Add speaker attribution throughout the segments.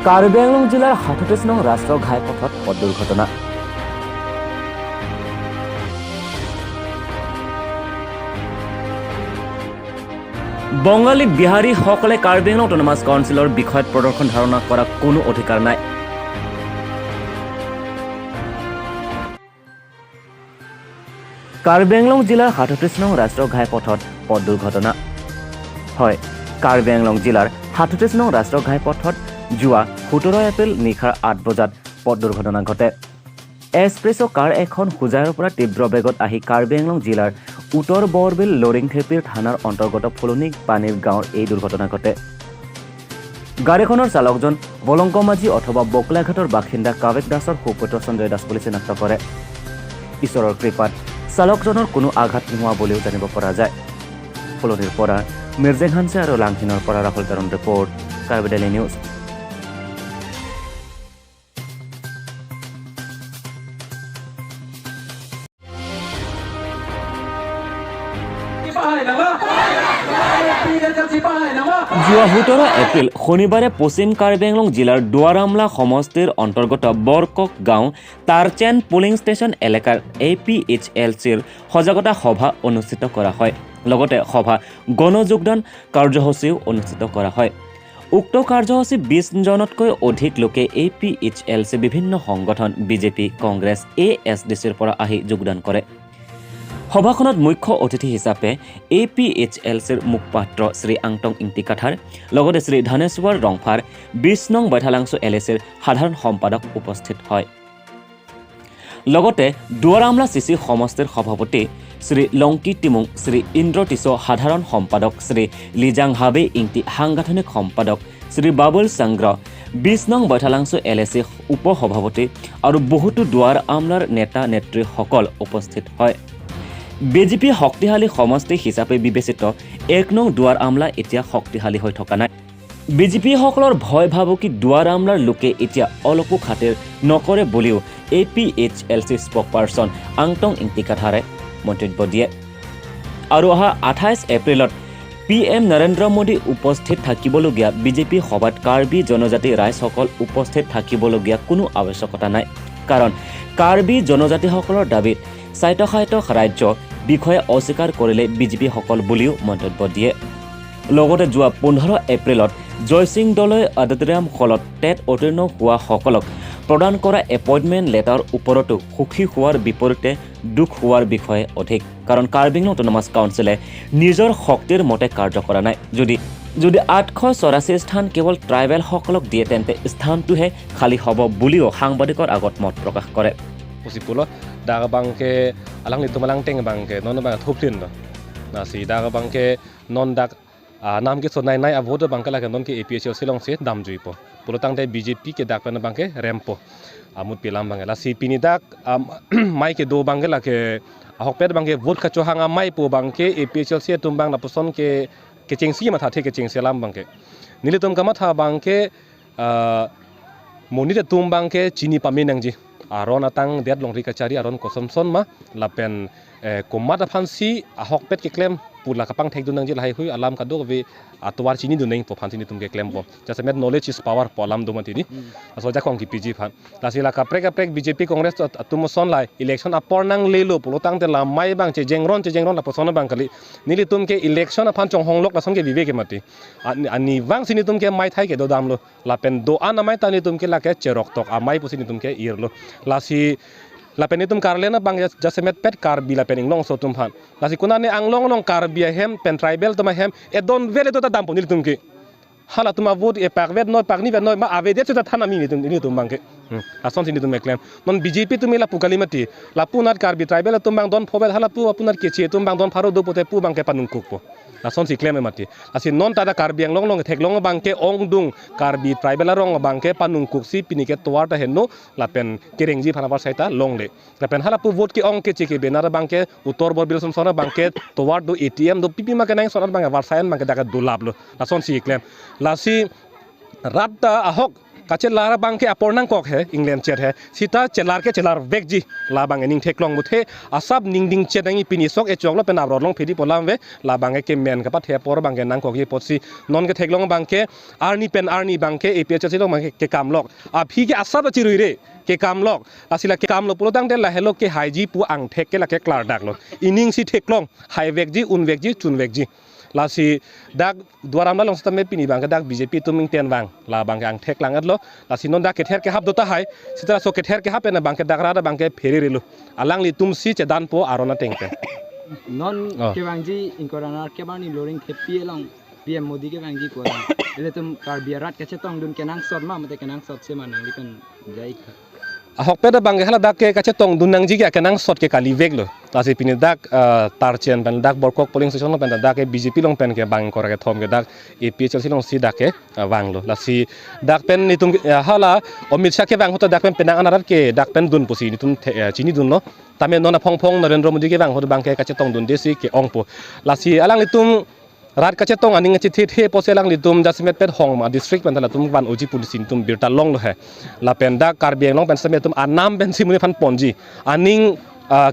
Speaker 1: কাৰ্বি আংলং জিলাৰ ৩৭ নং ৰাষ্ট্ৰীয় ঘাইপথত পথ দুৰ্ঘটনা। বঙালী বিহাৰীসকলে কাৰ্বি আংলং অট'নমাছ কাউন্সিলৰ বিষয়ত প্ৰদৰ্শন ধাৰণা কৰা কোনো অধিকাৰ নাই। কাৰ্বি আংলং জিলাৰ ৩৭ নং ৰাষ্ট্ৰীয় ঘাইপথত পথ দুৰ্ঘটনা। হয়, কাৰ্বি আংলং জিলাৰ ৩৭ নং ৰাষ্ট্ৰীয় ঘাইপথত যোৱা ১৭ এপ্ৰিল নিশাৰ ৮ বজাত পথ দুৰ্ঘটনা ঘটে। এক্সপ্ৰেছ' কাৰ এখন হোজাইৰ পৰা তীব্ৰ বেগত আহি কাৰ্বি আংলং জিলাৰ উত্তৰ বৰবিল লৰিংথেপীৰ থানাৰ অন্তৰ্গত ফুলনি পানীৰ গাঁৱৰ এই দুৰ্ঘটনা ঘটে। গাড়ীখনৰ চালকজন বলংকমাঝি অথবা বকলাঘাটৰ বাসিন্দা কাবেক দাসৰ সুপুত্ৰ সঞ্জয় দাস বুলি চিনাক্ত কৰে। ঈশ্বৰৰ কৃপাত চালকজনৰ কোনো আঘাত নোহোৱা বুলিও জানিব পৰা যায়। ফুলনিৰ পৰা মিৰ্জেং হানছে আৰু লাংহিনৰ পৰা Rahul Tarun report, Karbi daily news. যোৱা ১৭ এপ্ৰিল শনিবাৰে পশ্চিম কাৰ্বি আংলং জিলাৰ দুৱাৰামলা সমষ্টিৰ অন্তৰ্গত বৰকক গাঁও তাৰচেন পুলিং ষ্টেচন এলেকাৰ APHLCৰ সজাগতা সভা অনুষ্ঠিত কৰা হয়। লগতে সভা গণযোগদান কাৰ্যসূচীও অনুষ্ঠিত কৰা হয়। উক্ত কাৰ্যসূচী ২০ জনতকৈ অধিক লোকে APHLC বিভিন্ন সংগঠন বিজেপি, কংগ্ৰেছ, ASDCৰ পৰা আহি যোগদান কৰে। সভাখনত মুখ্য অতিথি হিচাপে APHLCৰ মুখপাত্ৰ শ্ৰী আংটং ইংটিকাথাৰ, লগতে শ্ৰী ধনেশ্বৰ ৰংফাৰ ২০ নং বৈঠালাংছু LACৰ সাধাৰণ সম্পাদক উপস্থিত হয়। লগতে দুৱাৰামলা CC সমষ্টিৰ সভাপতি শ্ৰী লংকি টিমুং, শ্ৰী ইন্দ্ৰ টিছ সাধাৰণ সম্পাদক, শ্ৰী লিজাং হাবে ইংটি সাংগঠনিক সম্পাদক, শ্ৰী বাবুল সংগ্ৰ ২০ নং বৈঠালাংছু LAC উপসভাপতি আৰু বহুতো দুৱাৰ আমলাৰ নেতা নেত্ৰীসকল উপস্থিত হয়। বিজেপি শক্তিশালী সমষ্টি হিচাপে বিবেচিত ১ নং দুৱাৰ আমলা এতিয়া শক্তিশালী হৈ থকা নাই। বিজেপিসকলৰ ভয় ভাবুকি দুৱাৰ আমলাৰ লোকে এতিয়া অলপো খাতিৰ নকৰে বুলিও APHLC স্প'কপাৰ্চন আংটং ইংটিকাথাৰে মন্তব্য দিয়ে। আৰু অহা ২৮ এপ্ৰিলত PM নৰেন্দ্ৰ মোদী উপস্থিত থাকিবলগীয়া বিজেপি সভাত কাৰ্বি জনজাতি ৰাইজসকল উপস্থিত থাকিবলগীয়া কোনো আৱশ্যকতা নাই। কাৰণ কাৰ্বি জনজাতিসকলৰ দাবীত স্বায়ত্তশাসিত ৰাজ্য বিষয়ে অস্বীকাৰ কৰিলে বিজেপিসকল বুলিও মন্তব্য দিয়ে। লগতে যোৱা ১৫ এপ্ৰিলত জয়সিং দলৈ অডিটৰিয়াম হলত টেট উত্তীৰ্ণ হোৱাসকলক প্ৰদান কৰা এপইণ্টমেণ্ট লেটাৰৰ ওপৰতো সুখী হোৱাৰ বিপৰীতে দুখ হোৱাৰ বিষয়ে অধিক। কাৰণ কাৰ্বি আংলং অট'নমাছ কাউন্সিলে নিজৰ শক্তিৰ মতে কাৰ্য কৰা নাই। যদি ৮৮৪ স্থান কেৱল ট্ৰাইবেলসকলক দিয়ে তেন্তে স্থানটোহে খালী হ'ব বুলিও সাংবাদিকৰ আগত মত প্ৰকাশ কৰে।
Speaker 2: Posipulo daga bangke alang itu malang teng bangke non bang thuplin do nasi daga bangke non dak nam ke sonai nai avodo bangke la non ke APHLC long se dam jui po pulo tang dai BJP ke dak pen bangke rempo amut pilam bangke la si pini dak mai ke do bangke la ke ahok pet bangke vote ka chohanga mai po bangke APHLC tumbang na poson ke chengsi ma tha the ke chengsi lam bangke nili tum kama tha bangke monite tumbang ke chini paminang ji aron atang dead long rikacari aron kosomson ma lapen komada fansi ahok pet ke claim pula kapang thek dunang je lahai hui alam kadok ve atwar chini duneng po fansi ni tum ke claim po just met knowledge is power po alam dumati ni aso ja kong ki PG fan lasila ka prek BJP congress tum son lai election apor nang lelo pulo tang te lam mai bang che jengron la poson bang kali nili tum ke election afan chong honglok la song ke vive ke mati ani wang sini tum ke mai thai ke do dam lo lapen do an mai tani tum ke la ke cherok tok amai pusini tum ke ir lo lasi lapen itum karlena bang jasemet pet karbi lapen inglong so tum han lasi kunane anglong long karbi hem pen tribal tuma hem e don vele to dam ponil tum ke hala tuma vote e pak vet no pak ni vet no ma avede to thana mi ni tum bang ke ason sini tum claim non BJP tum la pukalimati la punat karbi tribal tum bang don phobel hala pu apunar ke che tum bang don pharo do pote pu bang ke panung kuk po ason si claim mati asi non tada karbi anglong long thek long bang ke ong dung karbi tribal rong bang ke panung kuk si pinike toar ta henno lapen kerengji phana par saita long le lapen hala pu vote ke ong ke che ke benar bang ke utor bor bil sona bang ke toar do ATM do pipi ma ke nang sona bang war sayan bang ke daga do lab lo ason si claim lasi ratta ahok kache lara bang ke apor nang kok hai England chet hai sita chelar ke chelar vek ji la bang ning theklong muthe asap ning ding chet ngi pini sok e choklo pen abrod long phedi polam ve la bang ke men ka pa the por bang ke nang kok ye potsi non ke theklong bang ke arni pen arni bang ke e pe chilo bang ke kam lok a phi ke asap chi rui re ke kam lok asila ke kam lo pulo dang de la hello ke haiji pu ang thek ke la ke klar dak lo ining si theklong hai vek ji un vek ji chun vek ji lasi dak duaram la long sta me pini bang dak BJP tuming ten bang la bang ang thek lang adlo lasi non dak ke ther ke hab dota hai sitra so ke ther ke hab na bang ke dak ra bang ke pheri relu alang li tum si che dan po arona tengpe
Speaker 3: non ke bang ji inkorana ke bang ni loring happy long PM Modi ke bang ji ko ele tum kar biarat ke chetong dun kenang sot ma mate kenang sot se manang likan jai
Speaker 2: ahok peda bang hala dak ke kache tong dunang ji ke nang sot ke kali vek lo lasi pini dak tarchen ban dak borkok polling station lo pen dak ke BJP long pen ke bang kor ke thom ke dak APHL si long si dak ke wang lo lasi dak pen ni tum hala omit sha ke bang hota dak pen penang anarat ke dak pen dun pusi ni tum chini dun lo tame nona phong phong Narendra Modi ke bang hota bang ke kache tong dun desi ke ongpo lasi alang ni tum rat kache tong aning chi the poselang litum jasmet pet hong ma district pen tum ban uji pulisin tum birta long lo he la pen da karbieng long pen samet tum anam pen simuni fan ponji aning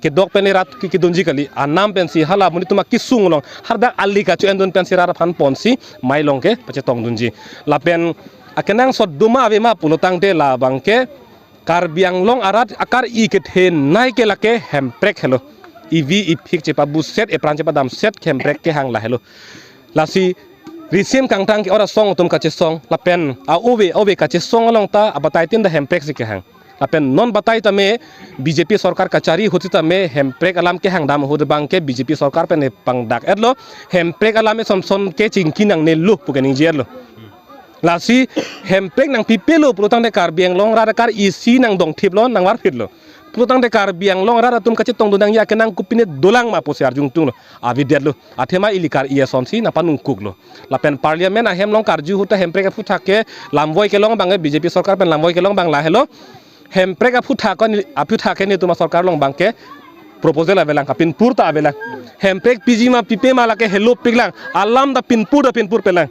Speaker 2: ke dok pen rat ki donji kali anam pen si hala muni tuma kisung long har da ali ka chu endon pen sira fan ponsi mai long ke pache tong dunji la pen akenang sot duma ave ma pulotang de la bangke karbiang long arat akar I ke the nai ke lake hemprek hello EV ipik cepa buset pran cepa dam set hemprek ke hang la hello lasi risim kang tang ke ora song tum kache song lapen a ove kache song long ta abatai tin da hemprek si ke hang lapen non batai ta me BJP sarkar kachari hoti ta me hemprek alam ke hang dam hod bang ke BJP sarkar pen pang dak edlo hemprek alam e somson ke chingki nang ne lu pukening jerlo lasi hemprek nang pipelo protang de karbiang long ra kar isi nang dong thiplon nang war phitlo Putang de karbiang long rara tum kache tong dunang ya kenang kupine dolang ma pose arjung tung lo avi derlo athema ilikar iya sonsi na panung kuglo lapen parliament a hem long karju huta hempre ka futha ke lamvoi ke long bang BJP sarkar pen lamvoi ke long bang la hello hempre ka futha ko aputha ke ni tuma sarkar long bang ke proposal avelang kapin purta avelang hempre PG ma pipe ma la ke hello piglang alam da pinpur pelang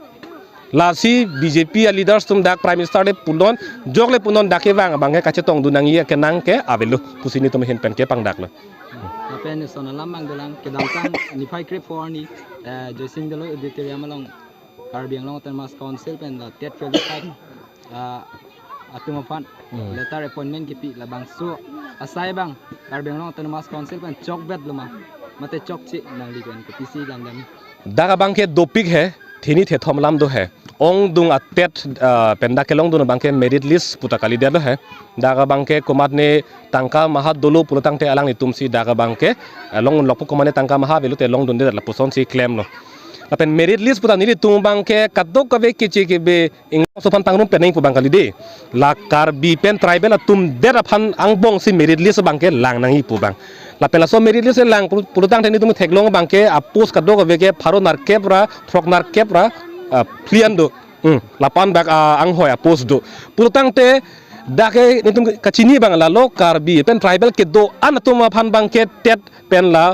Speaker 2: lasi BJP leaders tum dak prime minister de punon jogle punon dake bang kache tong dunang ye kenang ke avelo pusini tum hen pen ke pang dak lo
Speaker 3: apen sona lamang dolang ke damtang ni phai krep for ni joising dalo editoria malong karbiang long termas council pen da tet fel pai atuma fan letter appointment ki pi labang so asai bang karbiang long termas council pen chok bet luma mate chok chi nang li pen ko pc dam
Speaker 2: daga bang ke dopik hai thini the thom lam do hai ong dung atet penda kelong dun bang ke merit list putakali dia do hai daga bang ke komat ne tangka maha dolo pulutang te alang ni tumsi daga bang ke long lokpo komane tangka maha velu te long dun de la puson si claim lo lapen merit list puta nili tung bang ke kadok ka ve kichi ke be ing so pan tangrum peneng pu bang kali de la kar bi pen tribal tum der phan ang bong si merit list bang ke lang nangi pu bang la pela so merit list lang pulutang te ni tum theklong bang ke apus kadok ve ke pharo nar kepra throk nar kepra plian do lapan bak ang hoya post do pulutang te dake nitum kachini bang la lo karbi pen tribal ke do anatuma phan bang ke tet pen la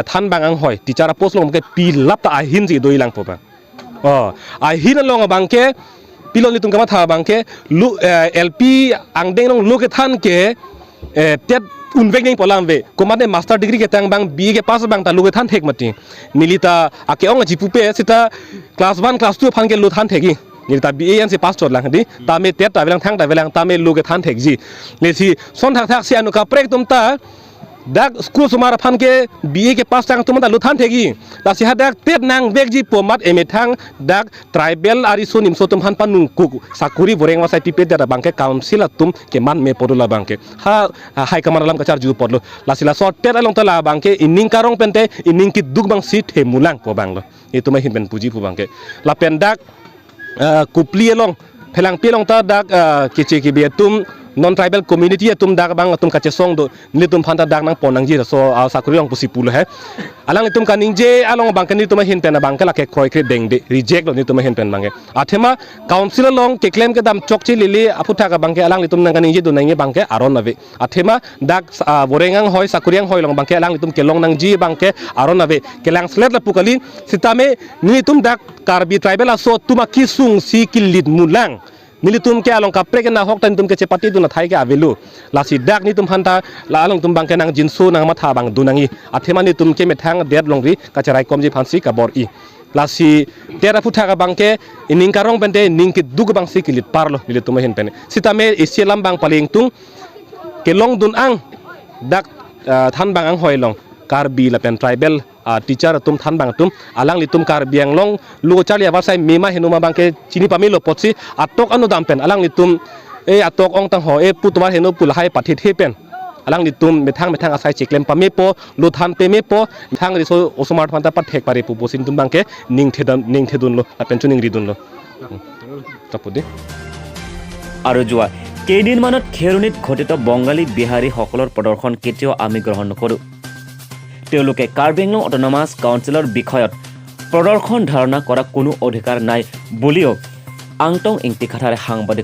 Speaker 2: than bang ang hoi ticara post long ke pi lap ta ahin ji doi lang po bang ahin long bang ke pilon nitum kama tha bang ke lu LP ang deng long lu ke than ke tet unvek ning polam ve komane master degree ke tang bang B ke pass bang ta lu ke than thek mati milita ake ong jipu pe sita class 1 class 2 phan ke lu than thegi ni ta BAN se pass chot lang di ta me tet ta velang thang ta velang ta me lu ke than thek ji le si son thak thak si anu ka prek tum ta dak school sumara phan ke BA ke pass tang tum ta lu than thegi ta si hadak tet nang bek ji pomat eme thang dak tribal ari so nim so tum han panung ku sakuri boreng wa sai pipe da bang ke council atum ke man me podula bang ke ha hai kamar lam ka char ju podlo la sila so tet along ta la bang ke ining karong pente ining ki duk bang si the mulang po bang lo itu mai hin ben puji pu bang ke la pen dak kupli long phelang pilong ta dak kichi ki betum non tribal community atum dak bang atum kache song do nitum phanta dak nang ponang ji so sakuri long pusi pul he alang nitum kaning je along bang kan nitum hin pen bang kala ke khoi kre deng de reject lo nitum hin pen bang athema council long ke claim ke dam chokchi lili aputha ka bang ke alang nitum nang kaning je do nang bang ke aron nave athema dak borengang hoi sakuriang hoi long bang ke alang nitum ke long nang ji bang ke aron nave ke lang slet la pukali sitame nitum dak karbi tribal aso tuma kisung si kilit mulang nilitum ke along kapre ke na hok tan tum ke chepati du na thai ke avelu la si dak ni tum hanta la along tum bang ke nang jinsu nang matha bang dunangi athema ni tum ke methang det long ri ka charai kom ji phansi ka bor i la si tera phutha ka bang ke ining karong bende ning ke dug bang si kilit parlo nilitum hin pen sitame isilam bang paling tung ke long dun ang dak than bang ang hoi long karbi la pen tribal teacher tum than bang tum alang li tum karbi ang long lu chali awasai mema henuma bang ke chini pamilo potsi atok anu dam pen alang li tum e atok ong tang ho e putwa henu pulhai pathit he pen alang li tum methang asai chiklem pame po lu than pe me po thang ri so osmart phanta pat thek pare pu posin tum bang ke ning thedun lo pen chuning ridun lo tapudi
Speaker 1: আৰু যোৱা কেইদিনমানত খেৰণিত ঘটিত বঙালী বিহাৰীসকলৰ প্ৰদৰ্শন কেতিয়াও আমি গ্ৰহণ নকৰোঁ তেওঁলোকে Karbi Anglong autonomous কাউন্সিলৰ বিষয়ত প্ৰদৰ্শন ধাৰণা কৰা কোনো অধিকাৰ নাই বুলিও আংটং ইংতিখাথাৰে সাংবাদিক